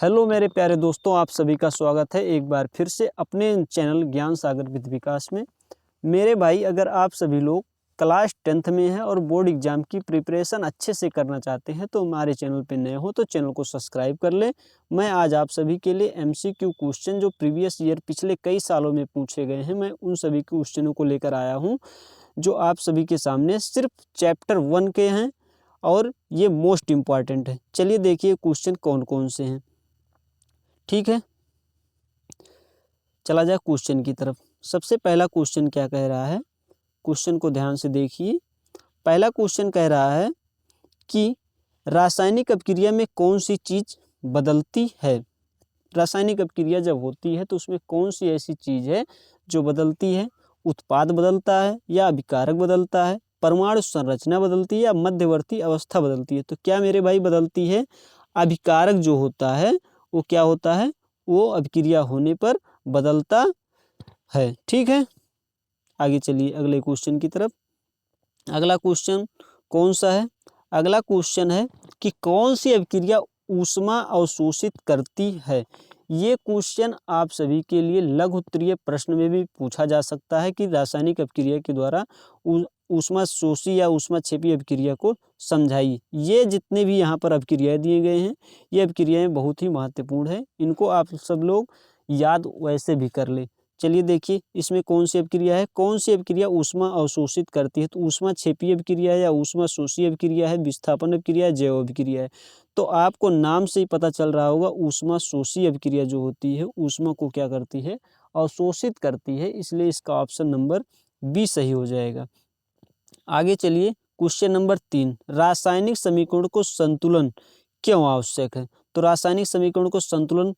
Hello मेरे प्यारे दोस्तों, आप सभी का स्वागत है एक बार फिर से अपने चैनल ज्ञान सागर विद विकास में। मेरे भाई, अगर आप सभी लोग क्लास 10th में हैं और बोर्ड एग्ज़ाम की प्रिपरेशन अच्छे से करना चाहते हैं तो हमारे चैनल पे नए हो तो चैनल को सब्सक्राइब कर लें। मैं आज आप सभी के लिए एमसीक्यू क्वेश्चन जो प्रीवियस ईयर पिछले कई सालों में पूछे गए हैं, मैं उन सभी क्वेश्चनों को लेकर आया हूँ जो आप सभी के सामने सिर्फ चैप्टर 1 के हैं और ये मोस्ट इम्पॉर्टेंट है। चलिए देखिए क्वेश्चन कौन कौन से हैं। ठीक है, चला जाए क्वेश्चन की तरफ। सबसे पहला क्वेश्चन क्या कह रहा है, क्वेश्चन को ध्यान से देखिए। पहला क्वेश्चन कह रहा है कि रासायनिक अपक्रिया में कौन सी चीज़ बदलती है। रासायनिक अपक्रिया जब होती है तो उसमें कौन सी ऐसी चीज़ है जो बदलती है। उत्पाद बदलता है या अभिकारक बदलता है, परमाणु संरचना बदलती है या मध्यवर्ती अवस्था बदलती है। तो क्या मेरे भाई बदलती है, अभिकारक जो होता है वो क्या होता है, वो अभिक्रिया होने पर बदलता है। ठीक है, आगे चलिए अगले क्वेश्चन की तरफ। अगला क्वेश्चन कौन सा है, अगला क्वेश्चन है कि कौन सी अभिक्रिया ऊष्मा अवशोषित करती है। ये क्वेश्चन आप सभी के लिए लघु उत्तरीय प्रश्न में भी पूछा जा सकता है कि रासायनिक अभिक्रिया के द्वारा ऊष्मा शोषी या ऊष्मा क्षेपी अभिक्रिया को समझाइए। ये जितने भी यहाँ पर अभिक्रियाएं दिए गए हैं, ये अभिक्रियाएं बहुत ही महत्वपूर्ण है, इनको आप सब लोग याद वैसे भी कर ले। चलिए देखिए इसमें कौन सी अभिक्रिया है, कौन सी अभिक्रिया ऊष्मा अवशोषित करती है। तो ऊष्मा क्षेपीय अभिक्रिया है या ऊष्मा शोषी अभिक्रिया है, विस्थापन अभिक्रिया है, जैव अभिक्रिया है। तो आपको नाम से ही पता चल रहा होगा, ऊष्मा शोषी अभिक्रिया जो होती है ऊष्मा को क्या करती है, अवशोषित करती है, इसलिए इसका ऑप्शन नंबर बी सही हो जाएगा। आगे चलिए क्वेश्चन नंबर 3, रासायनिक समीकरण को संतुलन क्यों आवश्यक है। तो रासायनिक समीकरण को संतुलन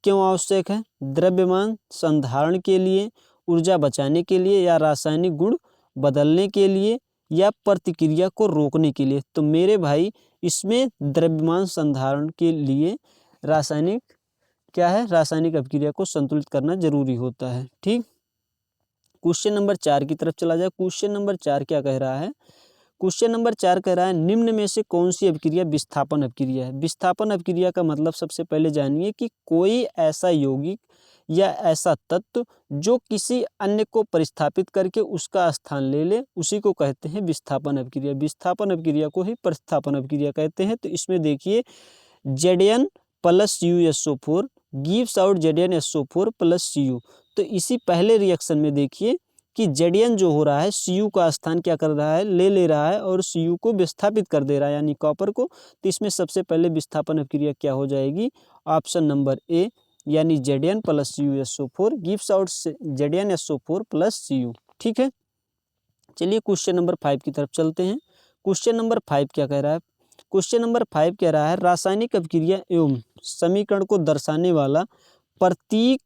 क्यों आवश्यक है, द्रव्यमान संधारण के लिए, ऊर्जा बचाने के लिए, या रासायनिक गुण बदलने के लिए, या प्रतिक्रिया को रोकने के लिए। तो मेरे भाई इसमें द्रव्यमान संधारण के लिए रासायनिक क्या है, रासायनिक अभिक्रिया को संतुलित करना जरूरी होता है। ठीक, क्वेश्चन नंबर 4 की तरफ चला जाए। क्वेश्चन नंबर 4 क्या कह रहा है, क्वेश्चन नंबर 4 कह रहा है निम्न में से कौन सी अभिक्रिया विस्थापन अभिक्रिया है। विस्थापन अभिक्रिया का मतलब सबसे पहले जानिए कि कोई ऐसा यौगिक या ऐसा तत्व जो किसी अन्य को प्रतिस्थापित करके उसका स्थान ले ले, उसी को कहते हैं विस्थापन अभिक्रिया। विस्थापन अभिक्रिया को ही प्रतिस्थापन अभिक्रिया कहते हैं। तो इसमें देखिए Zn plus CuSO4 gives out ZnSO4 plus Cu। तो इसी पहले रिएक्शन में देखिए कि Zn जो हो रहा है Cu का स्थान क्या कर रहा है, ले रहा है और Cu को विस्थापित कर दे रहा है यानी कॉपर को। तो इसमें सबसे पहले विस्थापन अभिक्रिया क्या हो जाएगी, ऑप्शन नंबर ए यानी Zn plus CuSO4 gives out ZnSO4 plus Cu। ठीक है, चलिए क्वेश्चन नंबर 5 की तरफ चलते हैं। क्वेश्चन नंबर 5 क्या कह रहा है, क्वेश्चन नंबर 5 कह रहा है रासायनिक अभिक्रिया एवं समीकरण को दर्शाने वाला प्रतीक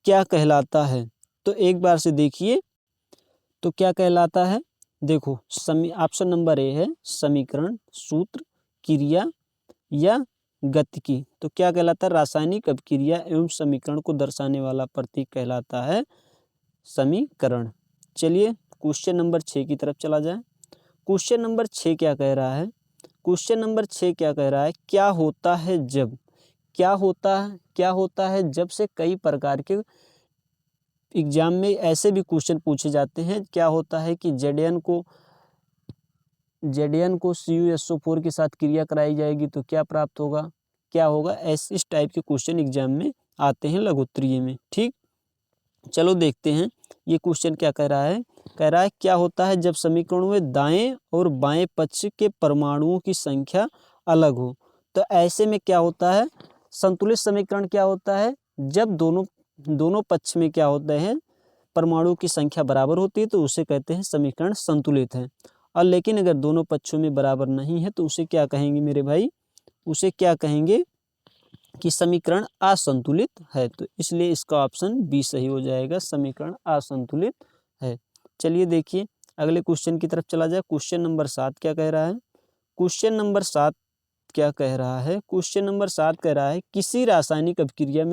क्या कहलाता है। तो एक बार से देखिए तो क्या कहलाता है, देखो ऑप्शन नंबर ए है समीकरण, सूत्र, क्रिया या गतिकी। तो क्या कहलाता है, रासायनिक अभिक्रिया एवं समीकरण को दर्शाने वाला प्रतीक कहलाता है समीकरण। चलिए क्वेश्चन नंबर 6 की तरफ चला जाए। क्वेश्चन नंबर 6 क्या कह रहा है, क्वेश्चन नंबर 6 क्या कह रहा है, क्या होता है जब, क्या होता है जब से कई प्रकार के एग्जाम में ऐसे भी क्वेश्चन पूछे जाते हैं। क्या होता है कि Zn को CuSO4 के साथ क्रिया कराई जाएगी तो क्या प्राप्त होगा, क्या होगा, इस टाइप के क्वेश्चन एग्जाम में आते हैं लघुत्तरीय में। ठीक, चलो देखते हैं ये क्वेश्चन क्या कह रहा है। कह रहा है क्या होता है जब समीकरणों में दाएं और बाएं पक्ष के परमाणुओं की संख्या अलग हो। तो ऐसे में क्या होता है, संतुलित समीकरण क्या होता है, जब दोनों पक्ष में क्या होते हैं, परमाणु की संख्या बराबर होती है तो उसे कहते हैं समीकरण संतुलित है। और लेकिन अगर दोनों पक्षों में बराबर नहीं है तो उसे क्या कहेंगे मेरे भाई, उसे क्या कहेंगे कि समीकरण असंतुलित है। तो इसलिए इसका ऑप्शन बी सही हो जाएगा, समीकरण असंतुलित है। चलिए देखिए अगले क्वेश्चन की तरफ चला जाए। क्वेश्चन नंबर 7 क्या कह रहा है, क्वेश्चन नंबर 7 क्या कह रहा है, क्वेश्चन नंबर 7 कह रहा है किसी रासायनिक अभिक्रिया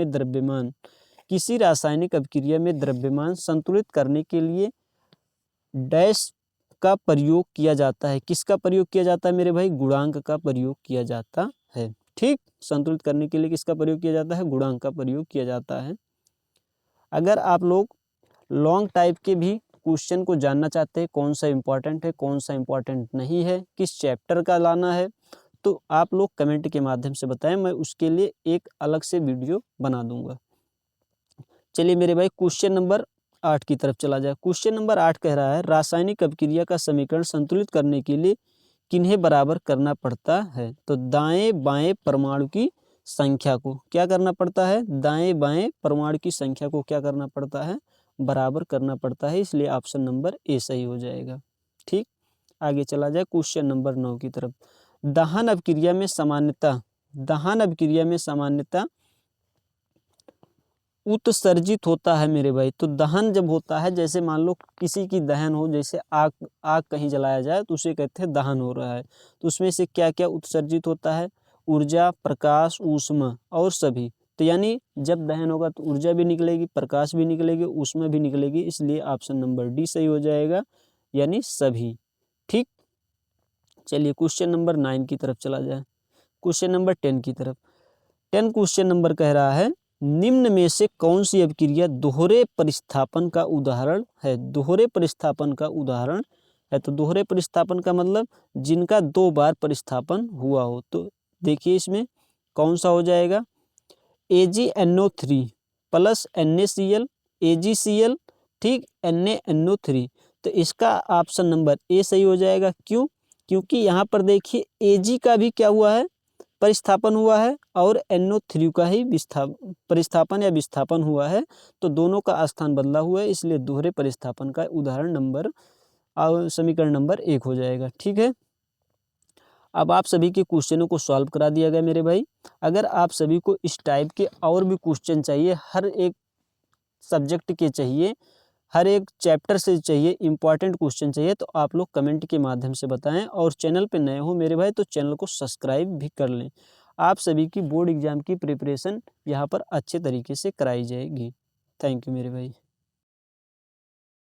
में द्रव्यमान संतुलित करने के लिए डैश का प्रयोग किया जाता है। किसका प्रयोग किया जाता है मेरे भाई, गुणांक का प्रयोग किया जाता है। ठीक, संतुलित करने के लिए किसका प्रयोग किया जाता है? गुणांक का प्रयोग किया जाता है। अगर आप लोग लॉन्ग टाइप के भी क्वेश्चन को जानना चाहते हैं, कौन सा इंपॉर्टेंट है, कौन सा इंपॉर्टेंट नहीं है, किस चैप्टर का लाना है, तो आप लोग कमेंट के माध्यम से बताएं, मैं उसके लिए एक अलग से वीडियो बना दूंगा। चलिए मेरे भाई क्वेश्चन नंबर 8 की तरफ चला जाए। क्वेश्चन नंबर 8 कह रहा है रासायनिक अभिक्रिया का समीकरण संतुलित करने के लिए किन्हें बराबर करना पड़ता है? तो दाएं बाएं परमाणु की संख्या को क्या करना पड़ता है? दाएं बाएं परमाणु की संख्या को क्या करना पड़ता है? बराबर करना पड़ता है, इसलिए ऑप्शन नंबर ए सही हो जाएगा। ठीक, आगे चला जाए क्वेश्चन नंबर 9 की तरफ। दहन अभिक्रिया में सामान्यतः उत्सर्जित होता है मेरे भाई। तो दहन जब होता है, जैसे मान लो किसी की दहन हो, जैसे आग कहीं जलाया जाए तो उसे कहते हैं दहन हो रहा है। तो उसमें से क्या क्या उत्सर्जित होता है? ऊर्जा, प्रकाश, ऊष्मा और सभी। तो यानी जब दहन होगा तो ऊर्जा भी निकलेगी, प्रकाश भी निकलेगी, ऊष्मा भी निकलेगी, इसलिए ऑप्शन नंबर डी सही हो जाएगा, यानी सभी। ठीक, चलिए क्वेश्चन नंबर 9 की तरफ चला जाए। क्वेश्चन नंबर 10 की तरफ। 10 क्वेश्चन नंबर कह रहा है निम्न में से कौन सी अभिक्रिया दोहरे परिस्थापन का उदाहरण है? दोहरे परिस्थापन का उदाहरण है। तो दोहरे परिस्थापन का मतलब जिनका 2 बार परिस्थापन हुआ हो। तो देखिए इसमें कौन सा हो जाएगा? AgNO3 प्लस NaCl AgCl, ठीक, NaNO3। तो इसका ऑप्शन नंबर ए सही हो जाएगा। क्यों? क्योंकि यहाँ पर देखिए Ag का भी क्या हुआ है? परिस्थापन हुआ है, और NO3 का ही परिस्थापन या विस्थापन हुआ है। तो दोनों का स्थान बदला हुआ है, इसलिए दोहरे परिस्थापन का उदाहरण समीकरण नंबर 1 हो जाएगा। ठीक है, अब आप सभी के क्वेश्चनों को सॉल्व करा दिया गया मेरे भाई। अगर आप सभी को इस टाइप के और भी क्वेश्चन चाहिए, हर एक सब्जेक्ट के चाहिए, हर एक चैप्टर से चाहिए, इंपॉर्टेंट क्वेश्चन चाहिए, तो आप लोग कमेंट के माध्यम से बताएं। और चैनल पे नए हो मेरे भाई तो चैनल को सब्सक्राइब भी कर लें। आप सभी की बोर्ड एग्जाम की प्रिपरेशन यहाँ पर अच्छे तरीके से कराई जाएगी। थैंक यू मेरे भाई।